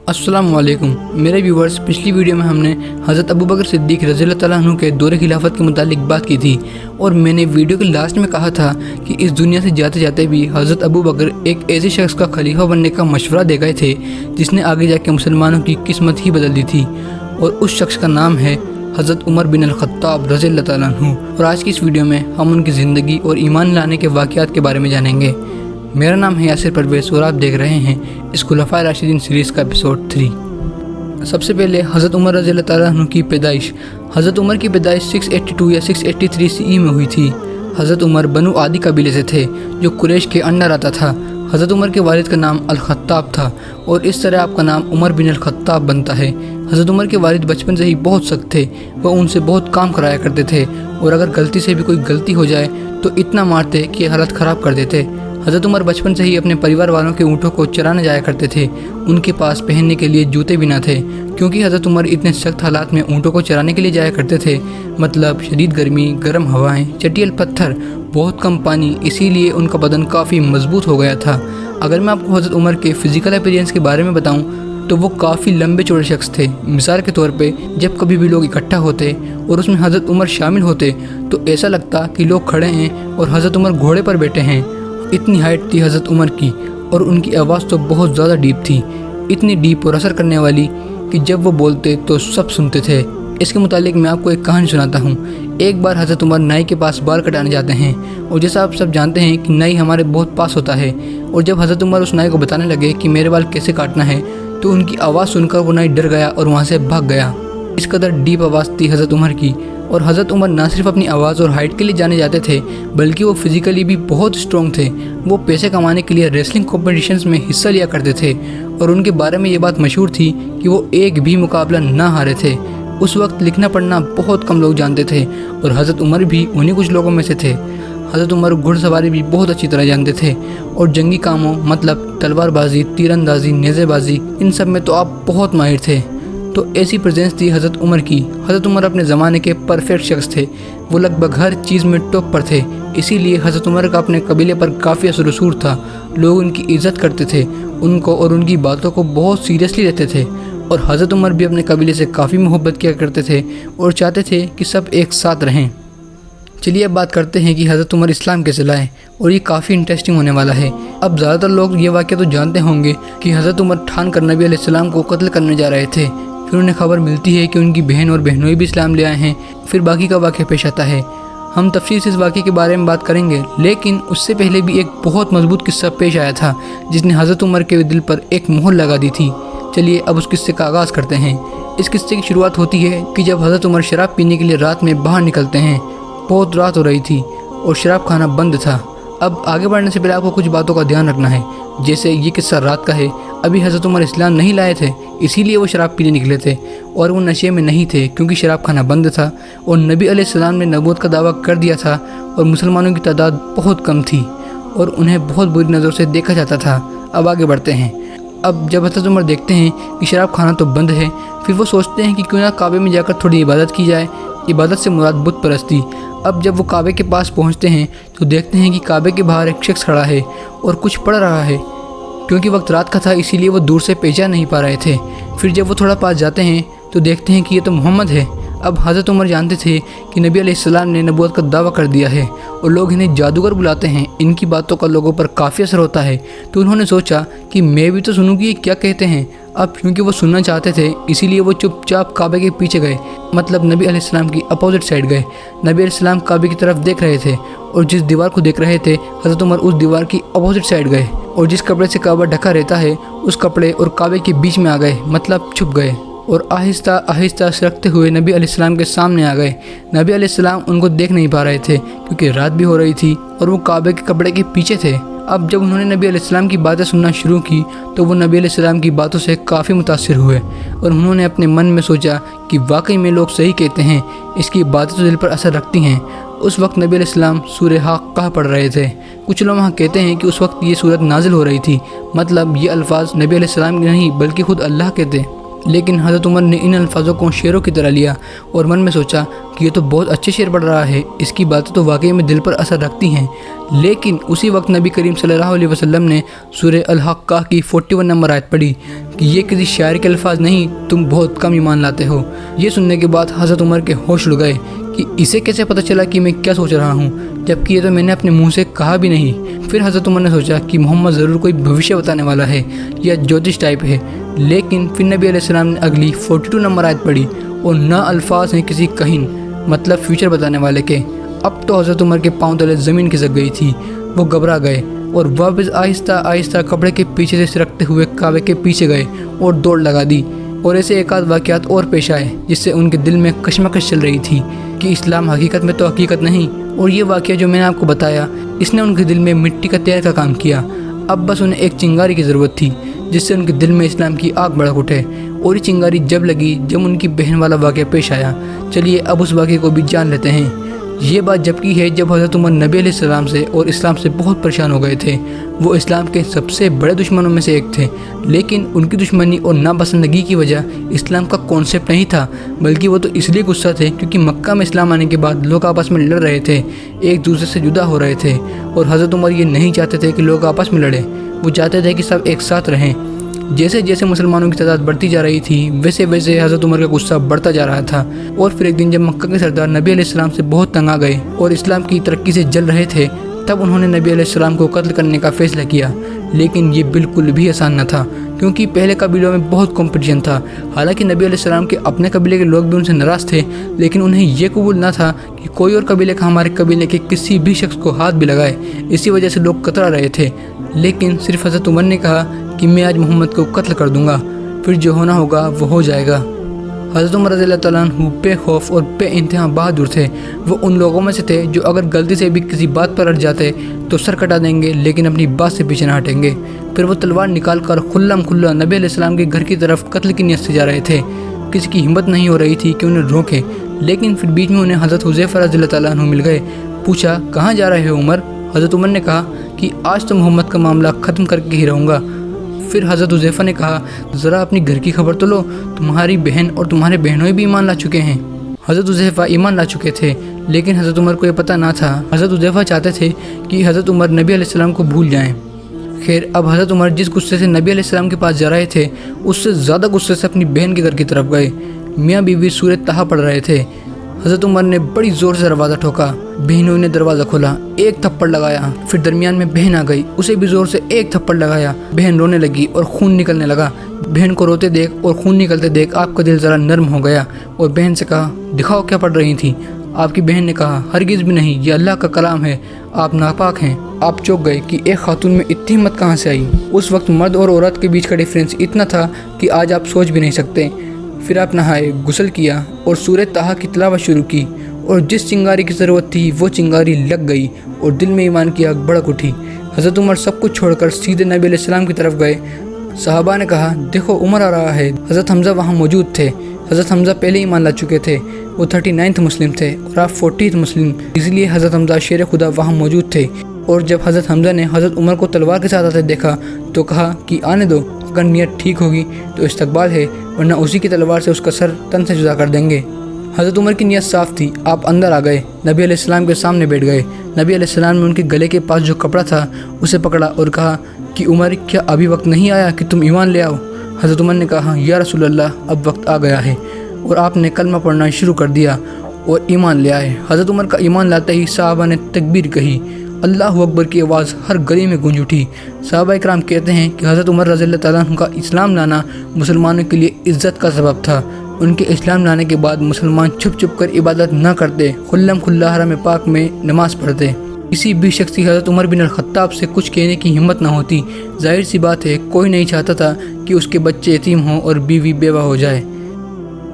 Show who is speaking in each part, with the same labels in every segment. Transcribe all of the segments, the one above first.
Speaker 1: अस्सलाम वालेकुम मेरे व्यूवर्स। पिछली वीडियो में हमने हज़रत अबू बकर सिद्दीक़ रज़ियल्लाहु तआला अन्हु के दौरे खिलाफत के मुतालिक बात की थी और मैंने वीडियो के लास्ट में कहा था कि इस दुनिया से जाते जाते भी हज़रत अबू बकर एक ऐसे शख्स का खलीफा बनने का मशवरा दे गए थे जिसने आगे जाके मुसलमानों की किस्मत ही बदल दी थी, और उस शख्स का नाम है हज़रत उमर बिन अल-ख़त्ताब रज़ियल्लाहु तआला अन्हु। और आज की इस वीडियो में हम उनकी ज़िंदगी और ईमान लाने के वाक़यात के बारे में जानेंगे। मेरा नाम है यासिर परवेज़ और आप देख रहे हैं इस खुलफ़ाए राशिदीन सीरीज़ का एपिसोड 3। सबसे पहले हज़रत उमर रज़ियल्लाहु तआला अन्हु की पैदाइश। हज़रत उमर की पैदाइश 682 या 683 CE में हुई थी। हज़रत उमर बनु आदि कबीले से थे जो कुरैश के अंडर आता था। हज़रत उमर के वालिद का नाम अल-ख़त्ताब था और इस तरह आपका नाम उमर बिन अल-ख़त्ताब बनता है। हज़रत उमर के वालिद बचपन से ही बहुत सख्त थे। वह उनसे बहुत काम कराया करते थे और अगर गलती से भी कोई गलती हो जाए तो इतना मारते कि हालत ख़राब कर देते। हज़रत उमर बचपन से ही अपने परिवार वालों के ऊँटों को चराने जाया करते थे। उनके पास पहनने के लिए जूते भी ना थे क्योंकि हज़रत उमर इतने सख्त हालात में ऊँटों को चराने के लिए जाया करते थे। मतलब शदीद गर्मी, गर्म हवाएं, चटियल पत्थर, बहुत कम पानी, इसीलिए उनका बदन काफ़ी मजबूत हो गया था। अगर मैं आपको हज़रत उमर के फ़िज़िकल अपीयरेंस के बारे में बताऊँ तो वो काफ़ी लंबे चौड़े शख्स थे। मिसाल के तौर पे जब कभी भी लोग इकट्ठा होते और उसमें हज़रत उमर शामिल होते तो ऐसा लगता कि लोग खड़े हैं और हज़रत उमर घोड़े पर बैठे हैं। इतनी हाइट थी हज़रत उमर की और उनकी आवाज़ तो बहुत ज़्यादा डीप थी, इतनी डीप और असर करने वाली कि जब वो बोलते तो सब सुनते थे। इसके मुतालिक मैं आपको एक कहानी सुनाता हूँ। एक बार हज़रत उमर नाई के पास बाल कटाने जाते हैं और जैसा आप सब जानते हैं कि नाई हमारे बहुत पास होता है, और जब हज़रत उमर उस नाई को बताने लगे कि मेरे बाल कैसे काटना है तो उनकी आवाज़ सुनकर वो नाई डर गया और वहाँ से भाग गया। इस कदर डीप आवाज़ थी हज़रत उमर की। और हज़रत उमर ना सिर्फ अपनी आवाज़ और हाइट के लिए जाने जाते थे बल्कि वो फिज़िकली भी बहुत स्ट्रॉन्ग थे। वो पैसे कमाने के लिए रेसलिंग कॉम्पिटिशन्स में हिस्सा लिया करते थे और उनके बारे में ये बात मशहूर थी कि वो एक भी मुकाबला ना हारे थे। उस वक्त लिखना पढ़ना बहुत कम लोग जानते थे और हज़रत उमर भी उन्हीं कुछ लोगों में से थे। हज़रत उमर घुड़सवारी भी बहुत अच्छी तरह जानते थे और जंगी कामों मतलब तलवारबाजी, तीरंदाजी, नेज़ेबाजी, इन सब में तो आप बहुत माहिर थे। तो ऐसी प्रेजेंस थी हज़रत उमर की। हज़रत उमर अपने ज़माने के परफेक्ट शख्स थे। वो लगभग हर चीज़ में टॉप पर थे, इसीलिए हज़रत उमर का अपने कबीले पर काफ़ी असर रसूख था। लोग उनकी इज़्ज़त करते थे, उनको और उनकी बातों को बहुत सीरियसली लेते थे। और हज़रत उमर भी अपने कबीले से काफ़ी मोहब्बत किया करते थे और चाहते थे कि सब एक साथ रहें। चलिए अब बात करते हैं कि हज़रत उमर इस्लाम कैसे लाए, और ये काफ़ी इंटरेस्टिंग होने वाला है। अब ज़्यादातर लोग ये वाक़या तो जानते होंगे कि हज़रत उमर ठान कर नबी अलैहिस्सलाम को कत्ल करने जा रहे थे। फिर उन्हें खबर मिलती है कि उनकी बहन और बहनोई भी इस्लाम ले आए हैं। फिर बाकी का वाक़या पेश आता है। हम तफसील से इस वाक़े के बारे में बात करेंगे, लेकिन उससे पहले भी एक बहुत मजबूत किस्सा पेश आया था जिसने हज़रत उमर के दिल पर एक मोहर लगा दी थी। चलिए अब उस किस्से का आगाज़ करते हैं। इस किस्से की शुरुआत होती है कि जब हज़रत उमर शराब पीने के लिए रात में बाहर निकलते हैं। बहुत रात हो रही थी और शराब खाना बंद था। अब आगे बढ़ने से पहले आपको कुछ बातों का ध्यान रखना है। जैसे ये किस्सा रात का है, अभी हज़रत उमर इस्लाम नहीं लाए थे, इसीलिए वो शराब पीने निकले थे और वो नशे में नहीं थे क्योंकि शराब खाना बंद था और नबी अलैहिस्सलाम ने नबूवत का दावा कर दिया था और मुसलमानों की तादाद बहुत कम थी और उन्हें बहुत बुरी नज़र से देखा जाता था। अब आगे बढ़ते हैं। अब जब हज़रत उमर देखते हैं कि शराब खाना तो बंद है, फिर वो सोचते हैं कि क्यों ना काबे में जाकर थोड़ी इबादत की जाए। इबादत से मुराद बुत परस्ती। अब जब वो काबे के पास पहुंचते हैं तो देखते हैं कि काबे के बाहर एक शख्स खड़ा है और कुछ पढ़ रहा है। क्योंकि वक्त रात का था इसीलिए वो दूर से पहचान नहीं पा रहे थे। फिर जब वो थोड़ा पास जाते हैं तो देखते हैं कि ये तो मोहम्मद है। अब हज़रत उमर जानते थे कि नबी अलैहिस्सलाम ने नबूवत का दावा कर दिया है और लोग इन्हें जादूगर बुलाते हैं। इनकी बातों का लोगों पर काफ़ी असर होता है, तो उन्होंने सोचा कि मैं भी तो सुनूँ कि ये क्या कहते हैं। अब क्योंकि वो सुनना चाहते थे इसीलिए वो चुपचाप काबे के पीछे गए, मतलब नबी अलैहिस्सलाम की अपोजिट साइड गए। नबी अलैहिस्सलाम काबे की तरफ देख रहे थे और जिस दीवार को देख रहे थे हज़रत उमर उस दीवार की अपोजिट साइड गए और जिस कपड़े से काबा ढका रहता है उस कपड़े और काबे के बीच में आ गए, मतलब छुप गए और आहिस्ता आहिस्ता सरकते हुए नबी अलैहिस्सलाम के सामने आ गए। नबी अलैहिस्सलाम उनको देख नहीं पा रहे थे क्योंकि रात भी हो रही थी और वो काबे के कपड़े के पीछे थे। अब जब उन्होंने नबी अलैहिस्सलाम की बातें सुनना शुरू की तो वो नबी अलैहिस्सलाम की बातों से काफ़ी मुतासिर हुए और उन्होंने अपने मन में सोचा कि वाकई में लोग सही कहते हैं, इसकी बातें तो दिल पर असर रखती हैं। उस वक्त नबी अलैहिस्सलाम सूरह हाक़्क़ा पढ़ रहे थे। कुछ लोग वहाँ कहते हैं कि उस वक्त ये सूरत नाजिल हो रही थी, मतलब ये अल्फाज नबी अलैहिस्सलाम के नहीं बल्कि खुद अल्लाह के थे। लेकिन हज़रत उमर ने इन अल्फाजों को शेरों की तरह लिया और मन में सोचा कि ये तो बहुत अच्छे शेर पढ़ रहा है, इसकी बातें तो वाकई में दिल पर असर रखती हैं। लेकिन उसी वक्त नबी करीम सल्लल्लाहु अलैहि वसल्लम ने सूरह अल-हक़्क़ा की 41 नंबर आयत पढ़ी कि ये किसी शायर के अल्फाज नहीं, तुम बहुत कम ईमान लाते हो। ये सुनने के बाद हज़रत उमर के होश उड़ गए कि इसे कैसे पता चला कि मैं क्या सोच रहा हूँ, जबकि ये तो मैंने अपने मुंह से कहा भी नहीं। फिर हज़रत उमर ने सोचा कि मोहम्मद ज़रूर कोई भविष्य बताने वाला है या ज्योतिष टाइप है। लेकिन फिर नबी अलैहिस्सलाम ने अगली 42 नंबर आयत पढ़ी और ना अल्फाज हैं किसी कहीन, मतलब फ्यूचर बताने वाले के। अब तो हज़रत उमर के पाँव तले ज़मीन खिसक गई थी। वो घबरा गए और वापस आहिस्ता आहिस्ता कपड़े के पीछे से सिरकते हुए काबे के पीछे गए और दौड़ लगा दी। और ऐसे एक आध वाक़यात और पेश आए जिससे उनके दिल में कशमकश चल रही थी कि इस्लाम हकीकत में तो हकीकत नहीं। और ये वाक़या जो मैंने आपको बताया, इसने उनके दिल में मिट्टी का तेल का काम किया। अब बस उन्हें एक चिंगारी की ज़रूरत थी जिससे उनके दिल में इस्लाम की आग भड़क उठे। और ये चिंगारी जब लगी जब उनकी बहन वाला वाक़या पेश आया। चलिए अब उस वाक़े को भी जान लेते हैं। ये बात जब की है जब हज़रत उमर नबी अलैहिस्सलाम से और इस्लाम से बहुत परेशान हो गए थे। वो इस्लाम के सबसे बड़े दुश्मनों में से एक थे, लेकिन उनकी दुश्मनी और नापसंदगी की वजह इस्लाम का कॉन्सेप्ट नहीं था, बल्कि वो तो इसलिए गुस्सा थे क्योंकि मक्का में इस्लाम आने के बाद लोग आपस में लड़ रहे थे, एक दूसरे से जुदा हो रहे थे। और हज़रत उमर ये नहीं चाहते थे कि लोग आपस में लड़े, वो चाहते थे कि सब एक साथ रहें। जैसे जैसे मुसलमानों की तादाद बढ़ती जा रही थी, वैसे वैसे हज़रत उमर का गुस्सा बढ़ता जा रहा था। और फिर एक दिन जब मक्का के सरदार नबी अलैहिस्सलाम से बहुत तंग आ गए और इस्लाम की तरक्की से जल रहे थे, तब उन्होंने नबी अलैहिस्सलाम को कत्ल करने का फ़ैसला किया। लेकिन ये बिल्कुल भी आसान न था क्योंकि पहले कबीलों में बहुत कंपटीशन था। हालांकि नबी अलैहिस्सलाम के अपने कबीले के लोग भी उनसे नाराज़ थे, लेकिन उन्हें ये कबूल न था कि कोई और कबीले का हमारे कबीले के किसी भी शख्स को हाथ भी लगाए। इसी वजह से लोग कतरा रहे थे। लेकिन सिर्फ हज़रत उमर ने कहा कि मैं आज मोहम्मद को कत्ल कर दूंगा, फिर जो होना होगा वो हो जाएगा। हज़रत उमर रज़ियल्लाहु तआला अन्हु बेखौफ और बेइंतहा बहादुर थे। वो उन लोगों में से थे जो अगर गलती से भी किसी बात पर अड़ जाते तो सर कटा देंगे, लेकिन अपनी बात से पीछे न हटेंगे। फिर वो तलवार निकाल कर खुल्लम खुल्ला नबी अलैहिस्सलाम के घर की तरफ कत्ल की नीयत से जा रहे थे। किसी की हिम्मत नहीं हो रही थी कि उन्हें रोकें, लेकिन फिर बीच में उन्हें हज़रत हुज़ैफा रज़ियल्लाहु तआला अन्हु मिल गए। पूछा, कहाँ जा रहे हो उमर? हज़रत उमर ने कहा कि आज तो मोहम्मद का मामला ख़त्म करके ही रहूँगा। फिर हज़रत हुज़ैफा ने कहा, ज़रा अपनी घर की खबर तो लो, तुम्हारी बहन और तुम्हारे बहनों भी ईमान ला चुके हैं। हज़रत हुज़ैफा ईमान ला चुके थे, लेकिन हज़रत उमर को ये पता ना था। हज़रत हुज़ैफा चाहते थे कि हज़रत उमर नबी अलैहिस्सलाम को भूल जाएं। खैर, अब हज़रत उमर जिस गुस्से से नबी अलैहिस्सलाम के पास जा रहे थे, उससे ज़्यादा गुस्से से अपनी बहन के घर की तरफ गए। मियाँ बीवी सूरह तहा पढ़ रहे थे। हज़रत उमर ने बड़ी ज़ोर से दरवाज़ा ठोका। बहनों ने दरवाज़ा खोला, एक थप्पड़ लगाया। फिर दरमियान में बहन आ गई, उसे भी ज़ोर से एक थप्पड़ लगाया। बहन रोने लगी और खून निकलने लगा। बहन को रोते देख और खून निकलते देख आपका दिल ज़रा नरम हो गया और बहन से कहा, दिखाओ क्या पढ़ रही थी। आपकी बहन ने कहा, हरगिज़ भी नहीं, ये अल्लाह का कलाम है, आप नापाक हैं। आप चौंक गए कि एक खातून में इतनी हिम्मत कहाँ से आई। उस वक्त मर्द और औरत के बीच का डिफरेंस इतना था कि आज आप सोच भी नहीं सकते। फिर आप नहाए, गुस्ल किया और सूरह तहा की तिलावत शुरू की। और जिस चिंगारी की ज़रूरत थी वो चिंगारी लग गई और दिल में ईमान की आग भड़क उठी। हज़रत उमर सब कुछ छोड़कर सीधे नबी अलैहिस्सलाम की तरफ गए। सहाबा ने कहा, देखो उमर आ रहा है। हज़रत हमज़ा वहाँ मौजूद थे। हज़रत हमज़ा पहले ईमान ला चुके थे, वो 39th मुस्लिम थे और आप 40th मुस्लिम, इसलिए हज़रत हमज़ा शेर खुदा वहाँ मौजूद थे। और जब हज़रत हमज़ा ने हज़रत उमर को तलवार के साथ आते देखा तो कहा कि आने दो, अगर नीयत ठीक होगी तो इस्तकबाल है, वरना उसी की तलवार से उसका सर तन से जुदा कर देंगे। हज़रत उमर की नीयत साफ़ थी। आप अंदर आ गए, नबी अलैहिस्सलाम के सामने बैठ गए। नबी अलैहिस्सलाम ने उनके गले के पास जो कपड़ा था उसे पकड़ा और कहा कि उमर, क्या अभी वक्त नहीं आया कि तुम ईमान ले आओ? हज़रत उमर ने कहा, या रसूल अल्लाह, अब वक्त आ गया है। और आपने कलमा पढ़ना शुरू कर दिया और ईमान ले आए। हज़रत उमर का ईमान लाते ही साहबा ने तकबीर कही। अल्लाहु अकबर की आवाज़ हर गली में गूंज उठी। साहबा इकराम कहते हैं कि हज़रत उमर रज़ियल्लाहु तआला अन्हु का इस्लाम लाना मुसलमानों के लिए इज़्ज़त का सबब था। उनके इस्लाम लाने के बाद मुसलमान छुप छुप कर इबादत न करते, खुल्लम खुल्ला हरम पाक में नमाज पढ़ते। किसी भी शख्स की हज़रत उमर बिन अल-खत्ताब से कुछ कहने की हिम्मत न होती। जाहिर सी बात है, कोई नहीं चाहता था कि उसके बच्चे यतीम हों और बीवी बेवा हो जाए।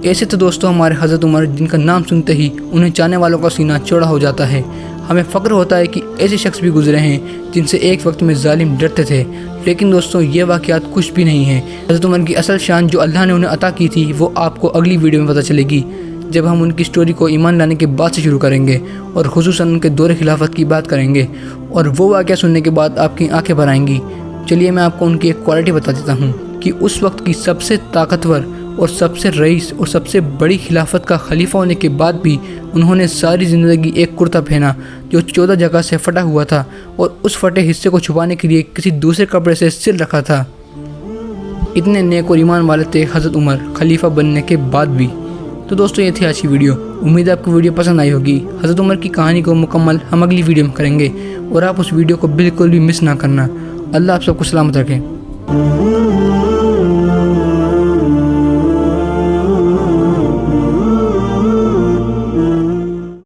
Speaker 1: ऐसे तो दोस्तों हमारे हज़रत उमर, जिनका नाम सुनते ही उन्हें चाहने वालों का सीना चौड़ा हो जाता है। हमें फ़ख्र होता है कि ऐसे शख्स भी गुजरे हैं जिनसे एक वक्त में जालिम डरते थे। लेकिन दोस्तों, ये वाक़यात कुछ भी नहीं है। हज़रत उमर की असल शान जो अल्लाह ने उन्हें अता की थी वो आपको अगली वीडियो में पता चलेगी, जब हम उनकी स्टोरी को ईमान लाने के बाद से शुरू करेंगे और खुसूसन उनके दौरे खिलाफत की बात करेंगे। और वो वाक़या सुनने के बाद आपकी आंखें भर आएंगी। चलिए मैं आपको उनकी एक क्वालिटी बता देता हूँ कि उस वक्त की सबसे ताकतवर اور سب سے رئیس اور سب سے بڑی خلافت کا خلیفہ ہونے کے بعد بھی انہوں نے ساری زندگی ایک کرتا پہنا جو 14 جگہ سے پھٹا ہوا تھا اور اس پھٹے حصے کو چھپانے کے لیے کسی دوسرے کپڑے سے سل رکھا تھا۔ اتنے نیک اور ایمان والے تھے حضرت عمر خلیفہ بننے کے بعد بھی۔ تو دوستو یہ تھی آج کی ویڈیو، امید ہے آپ کو ویڈیو پسند آئی ہوگی۔ حضرت عمر کی کہانی کو مکمل ہم اگلی ویڈیو میں کریں گے اور آپ اس ویڈیو کو بالکل بھی مس نہ کرنا۔ اللہ آپ سب کو سلامت رکھے۔